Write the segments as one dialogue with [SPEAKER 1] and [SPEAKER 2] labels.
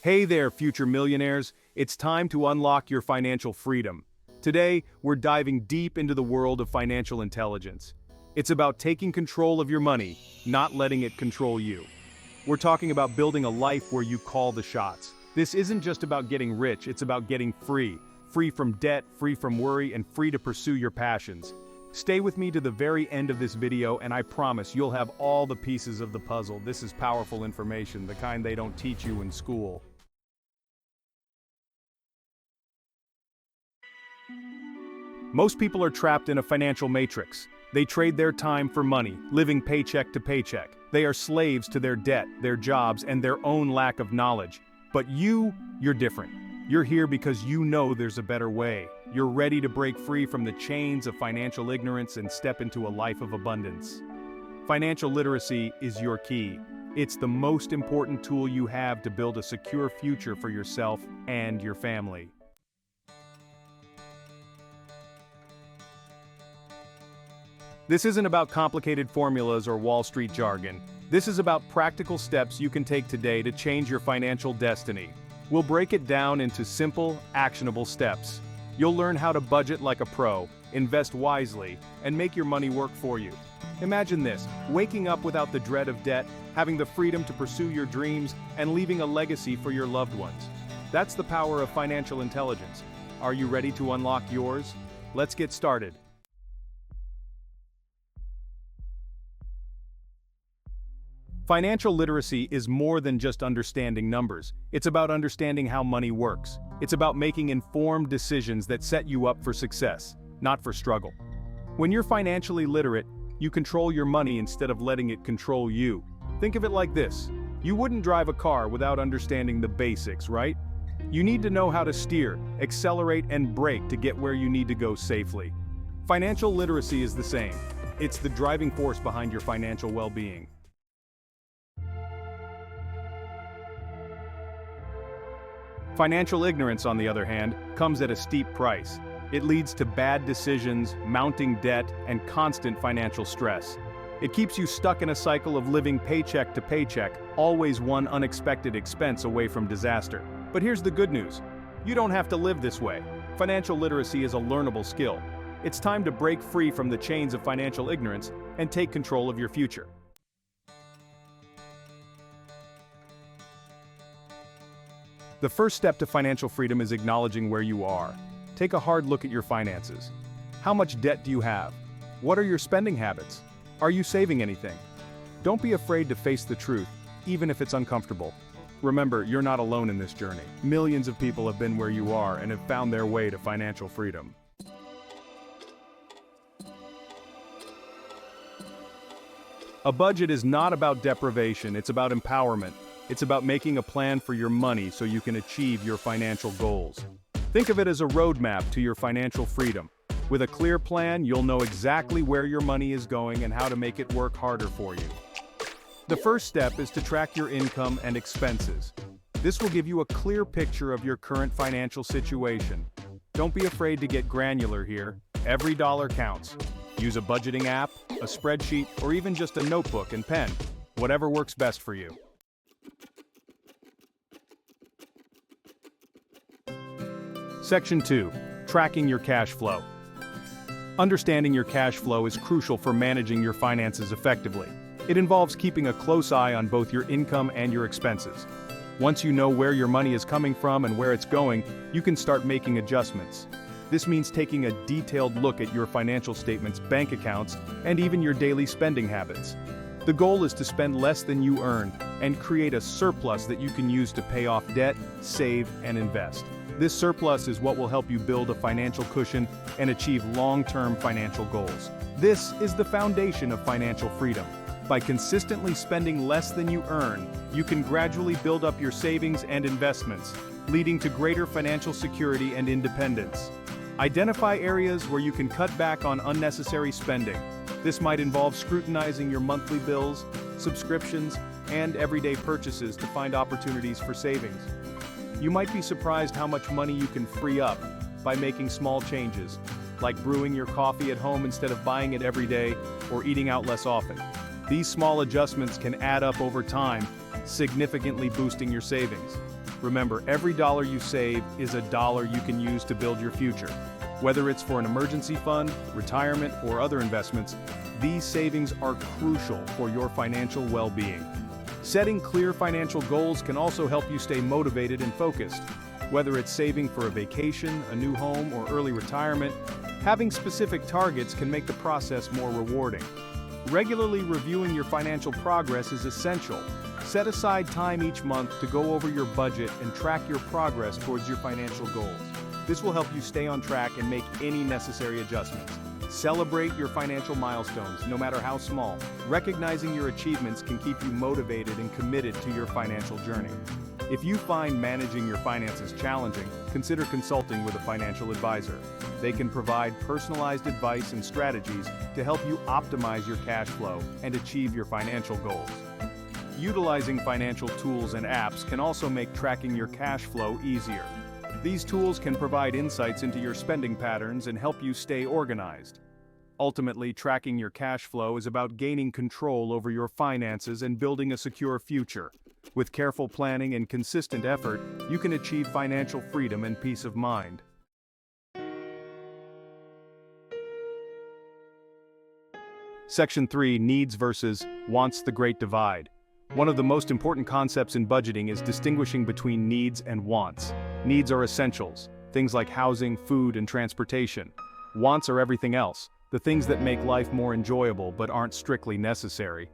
[SPEAKER 1] Hey there, future millionaires. It's time to unlock your financial freedom. Today, we're diving deep into the world of financial intelligence. It's about taking control of your money, not letting it control you. We're talking about building a life where you call the shots. This isn't just about getting rich, it's about getting free. Free from debt, free from worry, and free to pursue your passions. Stay with me to the very end of this video and I promise you'll have all the pieces of the puzzle. This is powerful information, the kind they don't teach you in school. Most people are trapped in a financial matrix. They trade their time for money, living paycheck to paycheck. They are slaves to their debt, their jobs, and their own lack of knowledge. But you're different. You're here because you know there's a better way. You're ready to break free from the chains of financial ignorance and step into a life of abundance. Financial literacy is your key. It's the most important tool you have to build a secure future for yourself and your family. This isn't about complicated formulas or Wall Street jargon. This is about practical steps you can take today to change your financial destiny. We'll break it down into simple, actionable steps. You'll learn how to budget like a pro, invest wisely, and make your money work for you. Imagine this, waking up without the dread of debt, having the freedom to pursue your dreams, and leaving a legacy for your loved ones. That's the power of financial intelligence. Are you ready to unlock yours? Let's get started. Financial literacy is more than just understanding numbers. It's about understanding how money works. It's about making informed decisions that set you up for success, not for struggle. When you're financially literate, you control your money instead of letting it control you. Think of it like this. You wouldn't drive a car without understanding the basics, right? You need to know how to steer, accelerate, and brake to get where you need to go safely. Financial literacy is the same. It's the driving force behind your financial well-being. Financial ignorance, on the other hand, comes at a steep price. It leads to bad decisions, mounting debt, and constant financial stress. It keeps you stuck in a cycle of living paycheck to paycheck, always one unexpected expense away from disaster. But here's the good news. You don't have to live this way. Financial literacy is a learnable skill. It's time to break free from the chains of financial ignorance and take control of your future. The first step to financial freedom is acknowledging where you are. Take a hard look at your finances. How much debt do you have? What are your spending habits? Are you saving anything? Don't be afraid to face the truth, even if it's uncomfortable. Remember, you're not alone in this journey. Millions of people have been where you are and have found their way to financial freedom. A budget is not about deprivation, it's about empowerment. It's about making a plan for your money so you can achieve your financial goals. Think of it as a roadmap to your financial freedom. With a clear plan, you'll know exactly where your money is going and how to make it work harder for you. The first step is to track your income and expenses. This will give you a clear picture of your current financial situation. Don't be afraid to get granular here. Every dollar counts. Use a budgeting app, a spreadsheet, or even just a notebook and pen. Whatever works best for you. Section 2. Tracking your cash flow. Understanding your cash flow is crucial for managing your finances effectively. It involves keeping a close eye on both your income and your expenses. Once you know where your money is coming from and where it's going, you can start making adjustments. This means taking a detailed look at your financial statements, bank accounts, and even your daily spending habits. The goal is to spend less than you earn and create a surplus that you can use to pay off debt, save, and invest. This surplus is what will help you build a financial cushion and achieve long-term financial goals. This is the foundation of financial freedom. By consistently spending less than you earn, you can gradually build up your savings and investments, leading to greater financial security and independence. Identify areas where you can cut back on unnecessary spending. This might involve scrutinizing your monthly bills, subscriptions, and everyday purchases to find opportunities for savings. You might be surprised how much money you can free up by making small changes, like brewing your coffee at home instead of buying it every day or eating out less often. These small adjustments can add up over time, significantly boosting your savings. Remember, every dollar you save is a dollar you can use to build your future. Whether it's for an emergency fund, retirement, or other investments, these savings are crucial for your financial well-being. Setting clear financial goals can also help you stay motivated and focused. Whether it's saving for a vacation, a new home, or early retirement, having specific targets can make the process more rewarding. Regularly reviewing your financial progress is essential. Set aside time each month to go over your budget and track your progress towards your financial goals. This will help you stay on track and make any necessary adjustments. Celebrate your financial milestones, no matter how small. Recognizing your achievements can keep you motivated and committed to your financial journey. If you find managing your finances challenging, consider consulting with a financial advisor. They can provide personalized advice and strategies to help you optimize your cash flow and achieve your financial goals. Utilizing financial tools and apps can also make tracking your cash flow easier. These tools can provide insights into your spending patterns and help you stay organized. Ultimately, tracking your cash flow is about gaining control over your finances and building a secure future. With careful planning and consistent effort, you can achieve financial freedom and peace of mind. Section 3, Needs versus Wants: The Great Divide. One of the most important concepts in budgeting is distinguishing between needs and wants. Needs are essentials, things like housing, food, and transportation. Wants are everything else, the things that make life more enjoyable but aren't strictly necessary.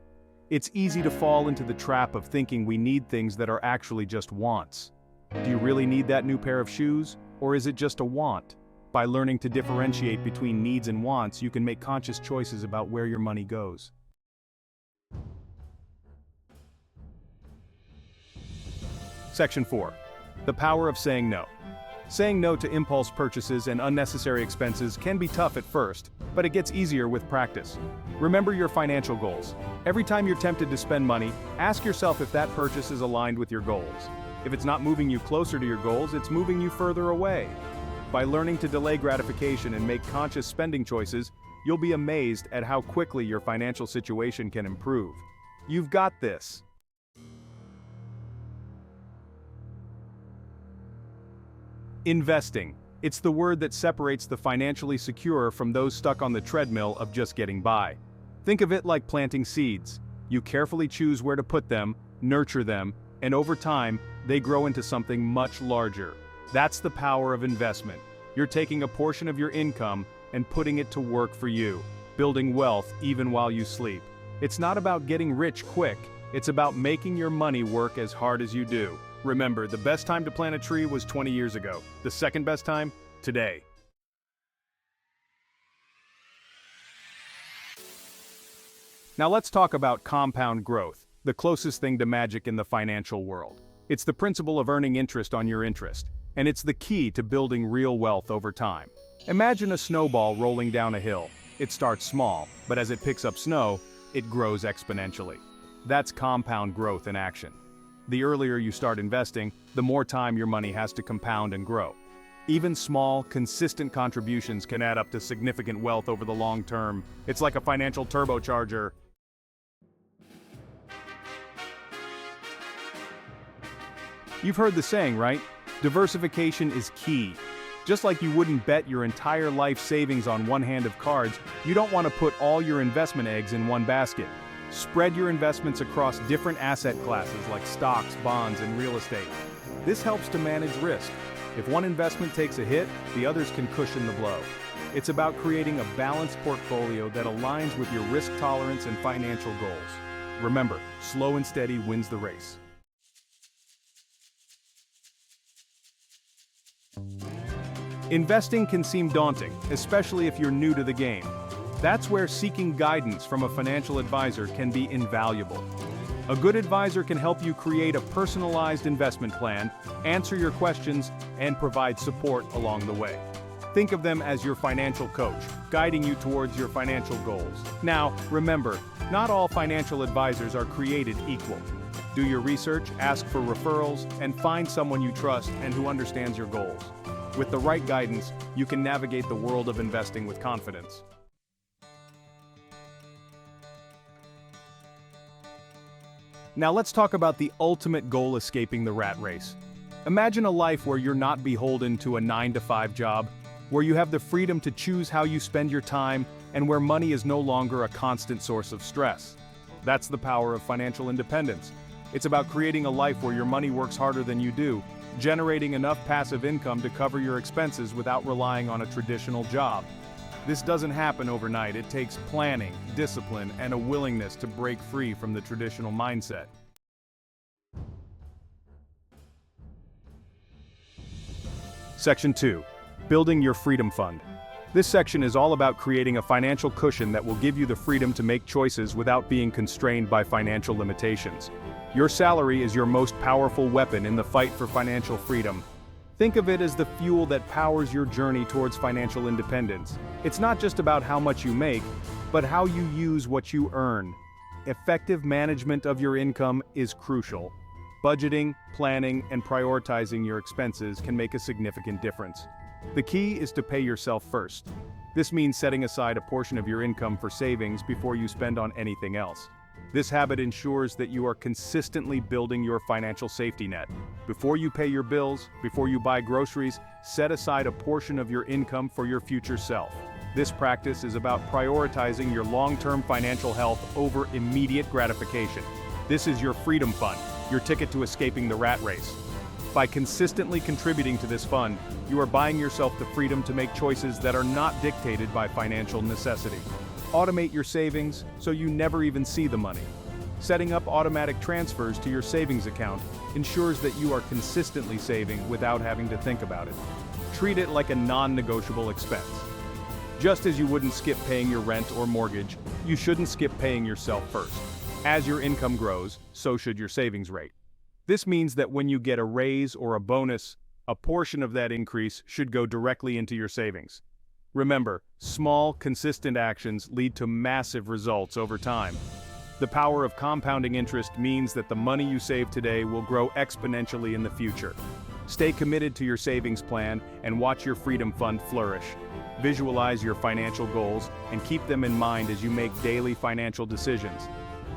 [SPEAKER 1] It's easy to fall into the trap of thinking we need things that are actually just wants. Do you really need that new pair of shoes, or is it just a want? By learning to differentiate between needs and wants, you can make conscious choices about where your money goes. Section 4. The power of saying no. Saying no to impulse purchases and unnecessary expenses can be tough at first, but it gets easier with practice. Remember your financial goals. Every time you're tempted to spend money, ask yourself if that purchase is aligned with your goals. If it's not moving you closer to your goals, it's moving you further away. By learning to delay gratification and make conscious spending choices, you'll be amazed at how quickly your financial situation can improve. You've got this. Investing. It's the word that separates the financially secure from those stuck on the treadmill of just getting by. Think of it like planting seeds. You carefully choose where to put them, nurture them, and over time, they grow into something much larger. That's the power of investment. You're taking a portion of your income and putting it to work for you, building wealth even while you sleep. It's not about getting rich quick, it's about making your money work as hard as you do. Remember, the best time to plant a tree was 20 years ago. The second best time? Today. Now let's talk about compound growth, the closest thing to magic in the financial world. It's the principle of earning interest on your interest, and it's the key to building real wealth over time. Imagine a snowball rolling down a hill. It starts small, but as it picks up snow, it grows exponentially. That's compound growth in action. The earlier you start investing, the more time your money has to compound and grow. Even small, consistent contributions can add up to significant wealth over the long term. It's like a financial turbocharger. You've heard the saying, right? Diversification is key. Just like you wouldn't bet your entire life savings on one hand of cards, you don't want to put all your investment eggs in one basket. Spread your investments across different asset classes like stocks, bonds, and real estate. This helps to manage risk. If one investment takes a hit, the others can cushion the blow. It's about creating a balanced portfolio that aligns with your risk tolerance and financial goals. Remember, slow and steady wins the race. Investing can seem daunting, especially if you're new to the game. That's where seeking guidance from a financial advisor can be invaluable. A good advisor can help you create a personalized investment plan, answer your questions, and provide support along the way. Think of them as your financial coach, guiding you towards your financial goals. Now, remember, not all financial advisors are created equal. Do your research, ask for referrals, and find someone you trust and who understands your goals. With the right guidance, you can navigate the world of investing with confidence. Now let's talk about the ultimate goal: escaping the rat race. Imagine a life where you're not beholden to a 9-to-5 job, where you have the freedom to choose how you spend your time, and where money is no longer a constant source of stress. That's the power of financial independence. It's about creating a life where your money works harder than you do, generating enough passive income to cover your expenses without relying on a traditional job. This doesn't happen overnight. It takes planning, discipline, and a willingness to break free from the traditional mindset. Section 2. Building your freedom fund. This section is all about creating a financial cushion that will give you the freedom to make choices without being constrained by financial limitations. Your salary is your most powerful weapon in the fight for financial freedom. Think of it as the fuel that powers your journey towards financial independence. It's not just about how much you make, but how you use what you earn. Effective management of your income is crucial. Budgeting, planning, and prioritizing your expenses can make a significant difference. The key is to pay yourself first. This means setting aside a portion of your income for savings before you spend on anything else. This habit ensures that you are consistently building your financial safety net. Before you pay your bills, before you buy groceries, set aside a portion of your income for your future self. This practice is about prioritizing your long-term financial health over immediate gratification. This is your freedom fund, your ticket to escaping the rat race. By consistently contributing to this fund, you are buying yourself the freedom to make choices that are not dictated by financial necessity. Automate your savings so you never even see the money. Setting up automatic transfers to your savings account ensures that you are consistently saving without having to think about it. Treat it like a non-negotiable expense. Just as you wouldn't skip paying your rent or mortgage, you shouldn't skip paying yourself first. As your income grows, so should your savings rate. This means that when you get a raise or a bonus, a portion of that increase should go directly into your savings. Remember, small, consistent actions lead to massive results over time. The power of compounding interest means that the money you save today will grow exponentially in the future. Stay committed to your savings plan and watch your freedom fund flourish. Visualize your financial goals and keep them in mind as you make daily financial decisions.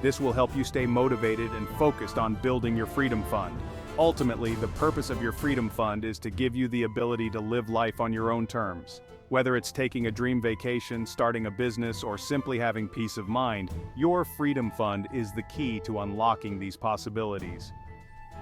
[SPEAKER 1] This will help you stay motivated and focused on building your freedom fund. Ultimately, the purpose of your freedom fund is to give you the ability to live life on your own terms. Whether it's taking a dream vacation, starting a business, or simply having peace of mind, your freedom fund is the key to unlocking these possibilities.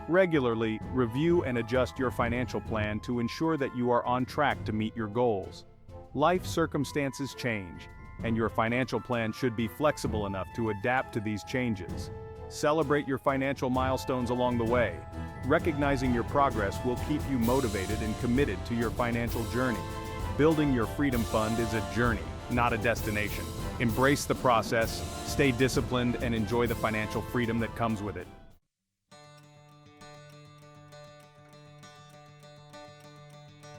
[SPEAKER 1] Regularly, review and adjust your financial plan to ensure that you are on track to meet your goals. Life circumstances change, and your financial plan should be flexible enough to adapt to these changes. Celebrate your financial milestones along the way. Recognizing your progress will keep you motivated and committed to your financial journey. Building your freedom fund is a journey, not a destination. Embrace the process, stay disciplined, and enjoy the financial freedom that comes with it.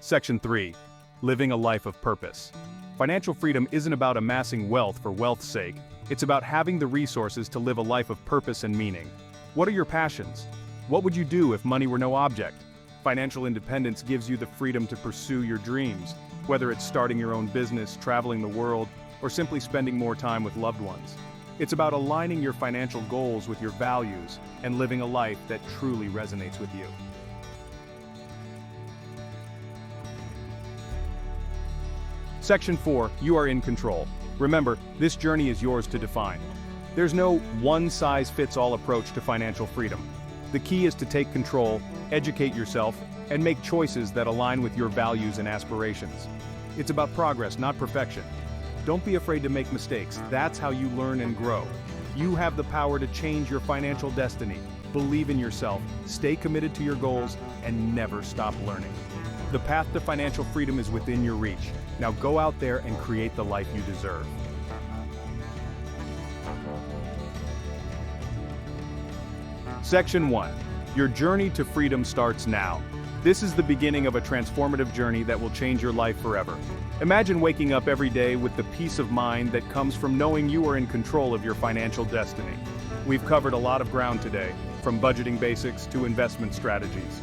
[SPEAKER 1] Section 3. Living a life of purpose. Financial freedom isn't about amassing wealth for wealth's sake. It's about having the resources to live a life of purpose and meaning. What are your passions? What would you do if money were no object? Financial independence gives you the freedom to pursue your dreams, whether it's starting your own business, traveling the world, or simply spending more time with loved ones. It's about aligning your financial goals with your values and living a life that truly resonates with you. Section 4. You are in control. Remember, this journey is yours to define. There's no one-size-fits-all approach to financial freedom. The key is to take control, educate yourself, and make choices that align with your values and aspirations. It's about progress, not perfection. Don't be afraid to make mistakes. That's how you learn and grow. You have the power to change your financial destiny. Believe in yourself, stay committed to your goals, and never stop learning. The path to financial freedom is within your reach. Now go out there and create the life you deserve. Section 1. Your journey to freedom starts now. This is the beginning of a transformative journey that will change your life forever. Imagine waking up every day with the peace of mind that comes from knowing you are in control of your financial destiny. We've covered a lot of ground today, from budgeting basics to investment strategies.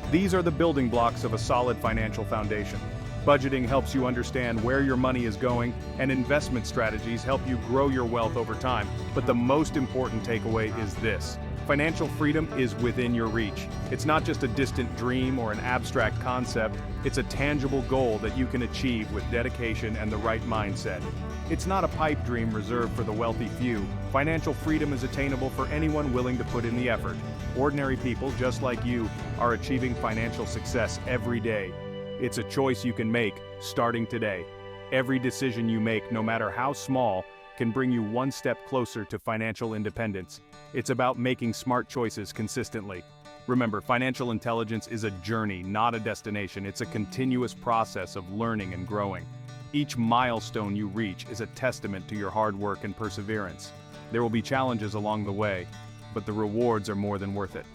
[SPEAKER 1] These are the building blocks of a solid financial foundation. Budgeting helps you understand where your money is going, and investment strategies help you grow your wealth over time. But the most important takeaway is this: Financial freedom is within your reach. It's not just a distant dream or an abstract concept, it's a tangible goal that you can achieve with dedication and the right mindset. It's not a pipe dream reserved for the wealthy few. Financial freedom is attainable for anyone willing to put in the effort. Ordinary people, just like you, are achieving financial success every day. It's a choice you can make, starting today. Every decision you make, no matter how small, can bring you one step closer to financial independence. It's about making smart choices consistently. Remember, financial intelligence is a journey, not a destination. It's a continuous process of learning and growing. Each milestone you reach is a testament to your hard work and perseverance. There will be challenges along the way, but the rewards are more than worth it.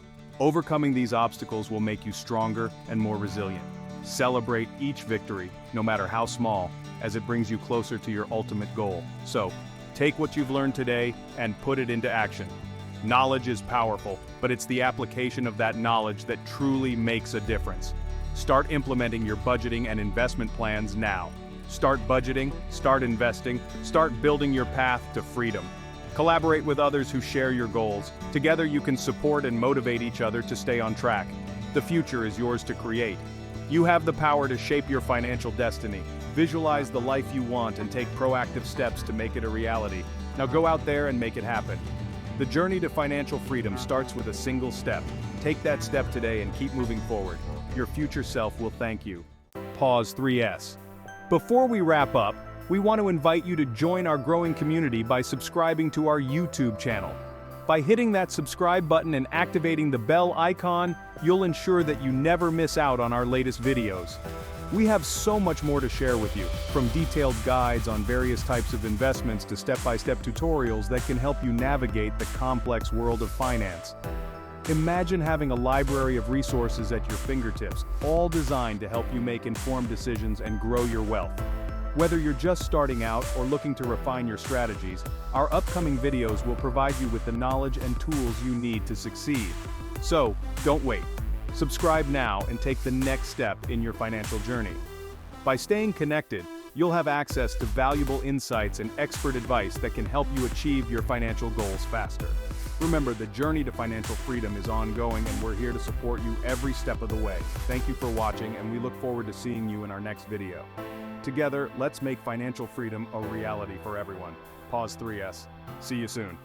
[SPEAKER 1] Overcoming these obstacles will make you stronger and more resilient. Celebrate each victory, no matter how small, as it brings you closer to your ultimate goal. So, take what you've learned today and put it into action. Knowledge is powerful, but it's the application of that knowledge that truly makes a difference. Start implementing your budgeting and investment plans now. Start budgeting, start investing, start building your path to freedom. Collaborate with others who share your goals. Together you can support and motivate each other to stay on track. The future is yours to create. You have the power to shape your financial destiny. Visualize the life you want and take proactive steps to make it a reality. Now go out there and make it happen. The journey to financial freedom starts with a single step. Take that step today and keep moving forward. Your future self will thank you. Pause 3S. Before we wrap up, we want to invite you to join our growing community by subscribing to our YouTube channel. By hitting that subscribe button and activating the bell icon, you'll ensure that you never miss out on our latest videos. We have so much more to share with you, from detailed guides on various types of investments to step-by-step tutorials that can help you navigate the complex world of finance. Imagine having a library of resources at your fingertips, all designed to help you make informed decisions and grow your wealth. Whether you're just starting out or looking to refine your strategies, our upcoming videos will provide you with the knowledge and tools you need to succeed. So, don't wait. Subscribe now and take the next step in your financial journey. By staying connected, you'll have access to valuable insights and expert advice that can help you achieve your financial goals faster. Remember, the journey to financial freedom is ongoing, and we're here to support you every step of the way. Thank you for watching, and we look forward to seeing you in our next video. Together, let's make financial freedom a reality for everyone. Pause 3S. See you soon.